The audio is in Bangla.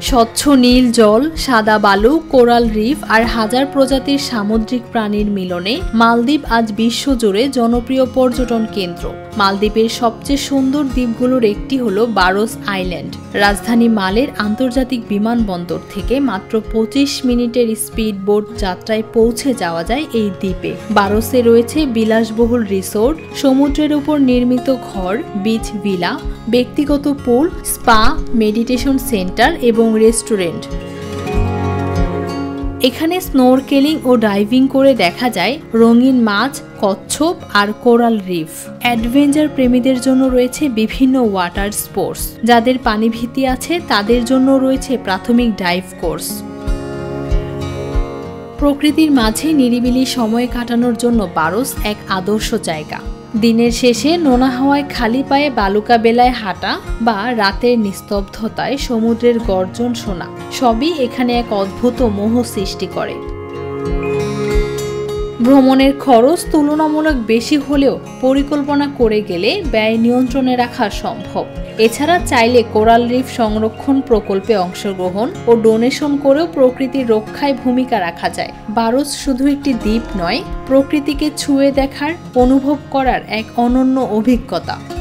স্বচ্ছ নীল জল, সাদা বালু, কোরাল রিফ আর হাজার প্রজাতির সামুদ্রিক প্রাণীর মিলনে মালদ্বীপ আজ বিশ্বজুড়ে জনপ্রিয় পর্যটন কেন্দ্র। মালদ্বীপের সবচেয়ে সুন্দর দ্বীপগুলোর একটি হলো বারোস আইল্যান্ড। রাজধানী মালের আন্তর্জাতিক বিমানবন্দর থেকে মাত্র 25 মিনিটের স্পিড বোট যাত্রায় পৌঁছে যাওয়া যায় এই দ্বীপে। বারোসে রয়েছে বিলাসবহুল রিসোর্ট, সমুদ্রের উপর নির্মিত ঘর, বিচ ভিলা, ব্যক্তিগত পুল, স্পা, মেডিটেশন সেন্টার এবং রেস্টুরেন্ট। এখানে স্নোরকেলিং ও ডাইভিং করে দেখা যায় রঙিন মাছ, কচ্ছপ আর কোরাল রিফ। অ্যাডভেঞ্চার প্রেমীদের জন্য রয়েছে বিভিন্ন ওয়াটার স্পোর্টস। যাদের পানিভীতি আছে তাদের জন্য রয়েছে প্রাথমিক ডাইভ কোর্স। প্রকৃতির মাঝে নিরিবিলি সময় কাটানোর জন্য বারোস এক আদর্শ জায়গা। দিনের শেষে নোনা হাওয়ায় খালি পায়ে বালুকা বেলায় হাঁটা বা রাতের নিস্তব্ধতায় সমুদ্রের গর্জন শোনা সবই এখানে এক অদ্ভুত মোহ সৃষ্টি করে। ভ্রমণের খরচ তুলনামূলক বেশি হলেও পরিকল্পনা করে গেলে ব্যয় নিয়ন্ত্রণে রাখা সম্ভব। এছাড়া চাইলে কোরাল রিফ সংরক্ষণ প্রকল্পে অংশগ্রহণ ও ডোনেশন করেও প্রকৃতির রক্ষায় ভূমিকা রাখা যায়। বারোস শুধু একটি দ্বীপ নয়, প্রকৃতিকে ছুঁয়ে দেখার, অনুভব করার এক অনন্য অভিজ্ঞতা।